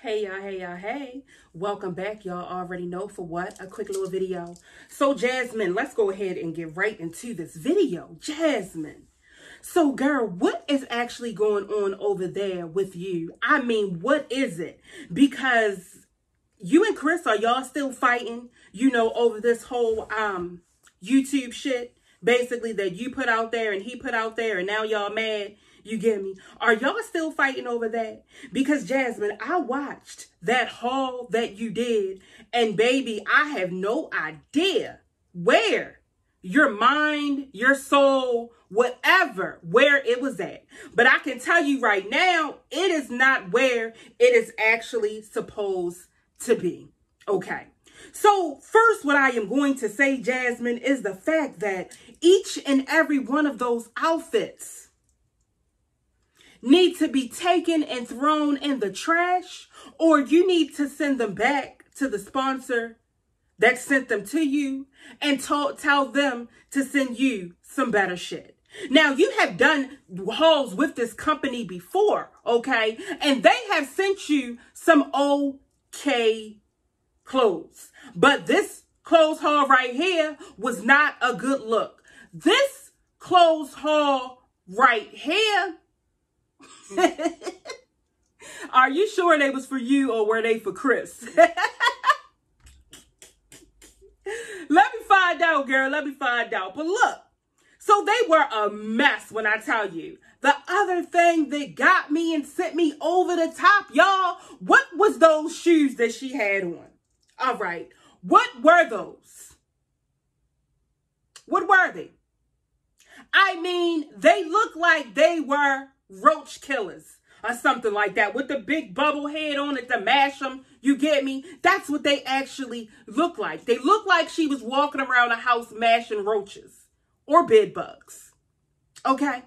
Hey y'all, hey y'all, hey. Welcome back. Y'all already know for what? A quick little video. So Jasmine, let's go ahead and get right into this video. Jasmine. So girl, what is actually going on over there with you? I mean, what is it? Because you and Chris, are y'all still fighting, over this whole YouTube shit? Basically that you put out there and he put out there and now y'all mad. You get me? Are y'all still fighting over that? Because Jasmine, I watched that haul that you did, and baby, I have no idea where your mind, your soul, whatever, where it was at. But I can tell you right now, it is not where it is actually supposed to be. Okay. So first, what I am going to say, Jasmine, is the fact that each and every one of those outfits need to be taken and thrown in the trash, or you need to send them back to the sponsor that sent them to you and tell them to send you some better shit. Now, you have done hauls with this company before, okay? And they have sent you some okay clothes. But this clothes haul right here was not a good look. This clothes haul right here, are you sure they was for you or were they for Chris? Let me find out, girl. Let me find out. But look, so they were a mess when I tell you. The other thing that got me and sent me over the top, y'all, what was those shoes that she had on? All right. What were those? What were they? I mean, they look like they were roach killers or something like that with the big bubble head on it to mash them. You get me? That's what they actually look like. They look like she was walking around the house mashing roaches or bed bugs. Okay.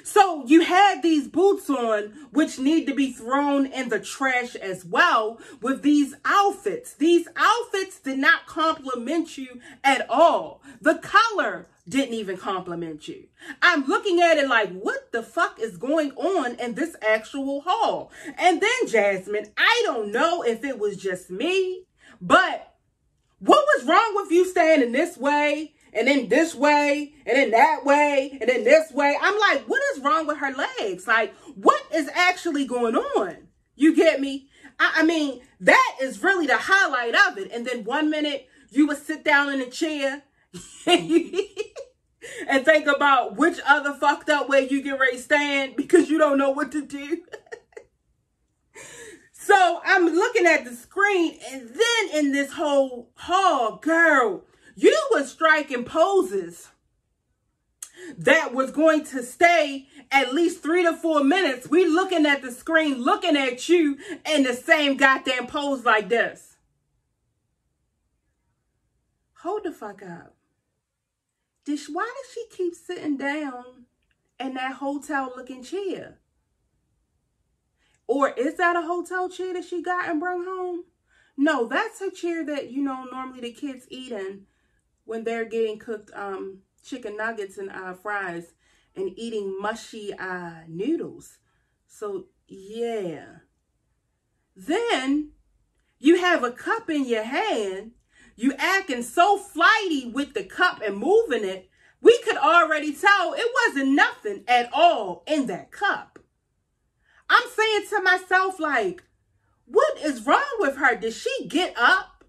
So you had these boots on, which need to be thrown in the trash as well with these outfits. These outfits did not compliment you at all. The color didn't even compliment you. I'm looking at it like, what the fuck is going on in this actual haul? And then, Jasmine, I don't know if it was just me, but what was wrong with you standing this way and then this way, and then that way, and then this way? I'm like, what is wrong with her legs? Like, what is actually going on? You get me? I mean, that is really the highlight of it. And then 1 minute, you would sit down in a chair and think about which other fucked up way you get ready to stand because you don't know what to do. So I'm looking at the screen, and then in this whole haul, girl, you were striking poses that was going to stay at least 3 to 4 minutes. We looking at the screen, looking at you in the same goddamn pose like this. Hold the fuck up. Why does she keep sitting down in that hotel looking chair? Or is that a hotel chair that she got and brought home? No, that's a chair that, normally the kids eat in when they're getting cooked chicken nuggets and fries and eating mushy noodles. So, yeah. Then you have a cup in your hand. You acting so flighty with the cup and moving it. We could already tell it wasn't nothing at all in that cup. I'm saying to myself, like, what is wrong with her? Did she get up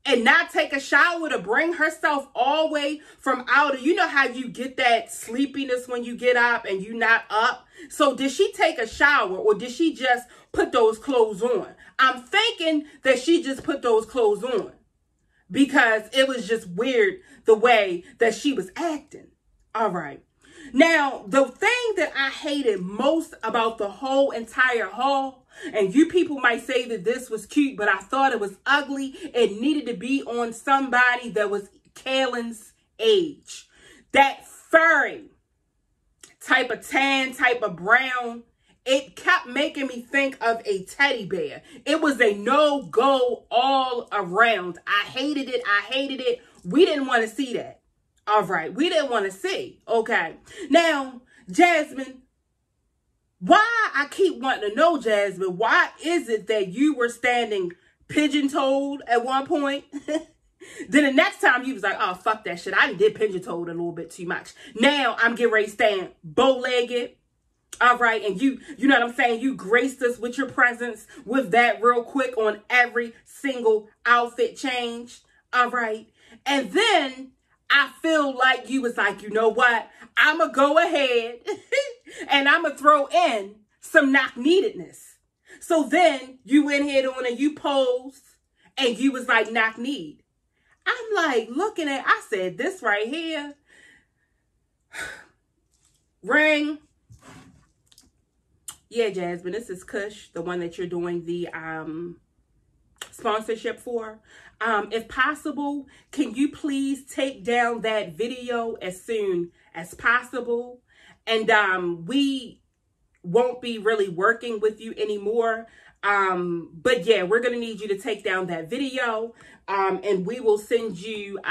and not take a shower to bring herself all the way from out of, you know how you get that sleepiness when you get up and you not up? So did she take a shower or did she just put those clothes on? I'm thinking that she just put those clothes on because it was just weird the way that she was acting. All right. Now, the thing that I hated most about the whole entire haul, and you people might say that this was cute, but I thought it was ugly. It needed to be on somebody that was Kaylin's age. That furry type of tan, type of brown, it kept making me think of a teddy bear. It was a no-go all around. I hated it. I hated it. We didn't want to see that. All right. We didn't want to see. Okay. Now, Jasmine, Why I keep wanting to know, Jasmine, why is it that you were standing pigeon-toed at one point? Then the next time you was like, oh, fuck that shit. I did pigeon-toed a little bit too much. Now I'm getting ready to stand bow-legged. All right. And you know what I'm saying? You graced us with your presence with that real quick on every single outfit change. All right. And then I feel like you was like, you know what? I'm going to go ahead and I'm going to throw in some knock-kneededness. So then you went ahead on and you posed and you was like knock-kneed. I'm like looking at, I said, this right here, ring. Yeah, Jasmine, this is Kush, the one that you're doing the sponsorship for. If possible, can you please take down that video as soon as possible? And we won't be really working with you anymore. But yeah, we're going to need you to take down that video. And we will send you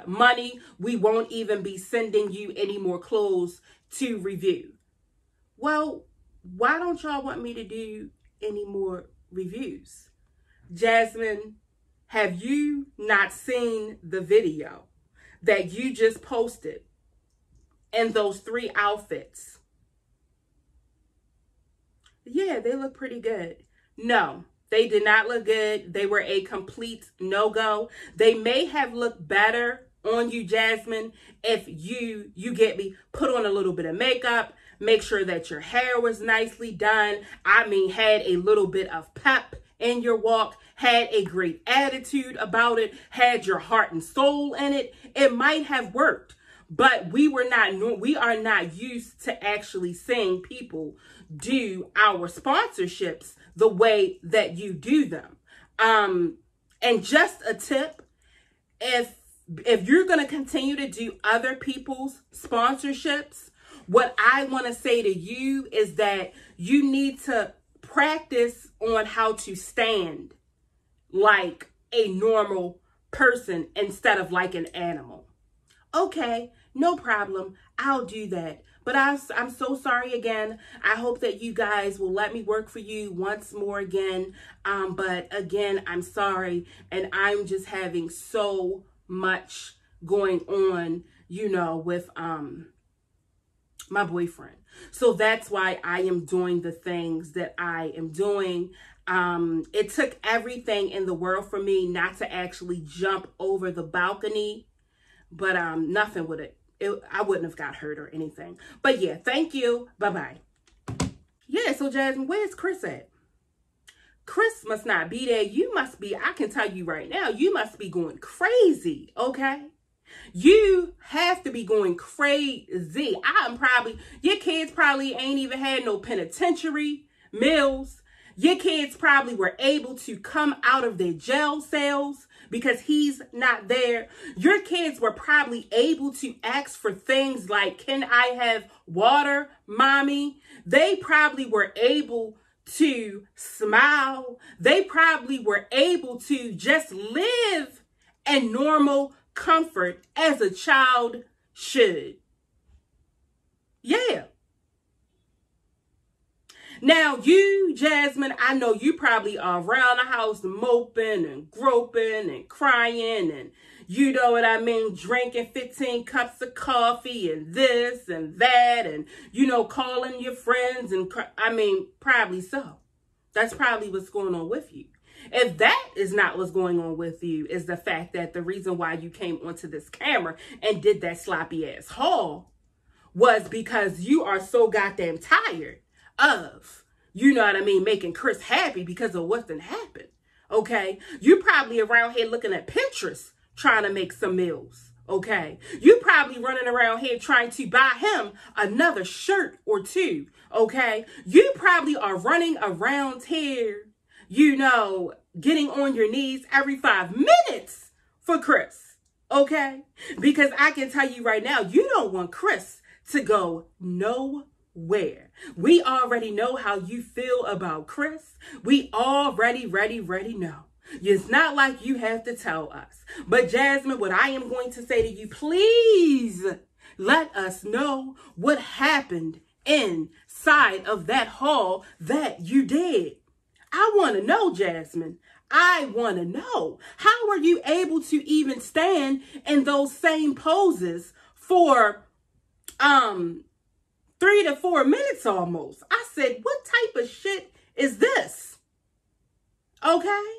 money. We won't even be sending you any more clothes to review. Well, why don't y'all want me to do any more reviews? Jasmine, have you not seen the video that you just posted in those 3 outfits? Yeah, they look pretty good. No, they did not look good. They were a complete no-go. They may have looked better on you, Jasmine, if you get me, put on a little bit of makeup, make sure that your hair was nicely done. I mean, had a little bit of pep in your walk, had a great attitude about it, had your heart and soul in it. It might have worked, but we are not used to actually seeing people do our sponsorships the way that you do them. And just a tip, if you're going to continue to do other people's sponsorships, what I want to say to you is that you need to practice on how to stand like a normal person instead of like an animal. Okay, no problem. I'll do that. But I'm so sorry again. I hope that you guys will let me work for you once more again. But again, I'm sorry. And I'm just having so much going on, you know, with my boyfriend. So that's why I am doing the things that I am doing. It took everything in the world for me not to actually jump over the balcony, but nothing with it. I wouldn't have got hurt or anything. But yeah, thank you. Bye-bye. Yeah, so Jasmine, where's Chris at? Chris must not be there. You must be, I can tell you right now, you must be going crazy, okay? You have to be going crazy. Your kids probably ain't even had no penitentiary meals. Your kids probably were able to come out of their jail cells because he's not there. Your kids were probably able to ask for things like, can I have water, mommy? They probably were able to smile. They probably were able to just live in normal comfort as a child should. Yeah. Now you, Jasmine, I know you probably are around the house moping and groping and crying and you know what I mean, drinking 15 cups of coffee and this and that and, you know, calling your friends and, probably so. That's probably what's going on with you. If that is not what's going on with you, is the fact that the reason why you came onto this camera and did that sloppy ass haul was because you are so goddamn tired of, you know what I mean, making Chris happy because of what done happened. Okay. You probably around here looking at Pinterest trying to make some meals. Okay. You probably running around here trying to buy him another shirt or two. Okay. You probably are running around here, you know, getting on your knees every 5 minutes for Chris. Okay. Because I can tell you right now, you don't want Chris to go nowhere. We already know how you feel about Chris. We already know. It's not like you have to tell us. But Jasmine, what I am going to say to you, please let us know what happened inside of that haul that you did? I want to know, Jasmine. I want to know. How are you able to even stand in those same poses for 3 to 4 minutes almost? I said, what type of shit is this? Okay.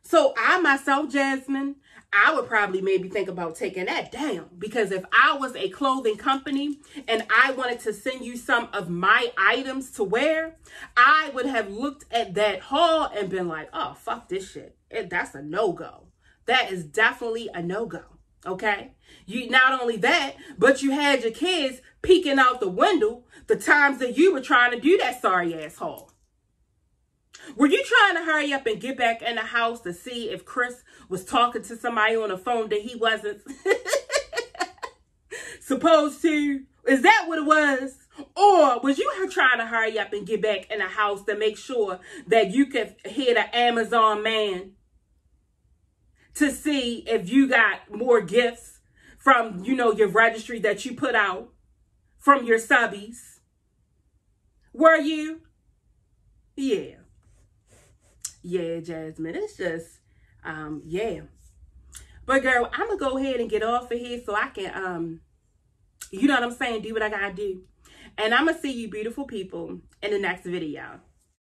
So I myself, Jasmine, I would probably maybe think about taking that down, because if I was a clothing company and I wanted to send you some of my items to wear, I would have looked at that haul and been like, oh, fuck this shit. That's a no-go. That is definitely a no-go. Okay? You not only that, but you had your kids peeking out the window the times that you were trying to do that sorry ass haul. Were you trying to hurry up and get back in the house to see if Chris was talking to somebody on the phone that he wasn't supposed to? Is that what it was? Or was you trying to hurry up and get back in the house to make sure that you could hear the Amazon man to see if you got more gifts from, you know, your registry that you put out from your subbies? Were you? Yeah. Yeah, Jasmine, it's just, yeah. But girl, I'm going to go ahead and get off of here so I can, you know what I'm saying, do what I got to do. And I'm going to see you beautiful people in the next video.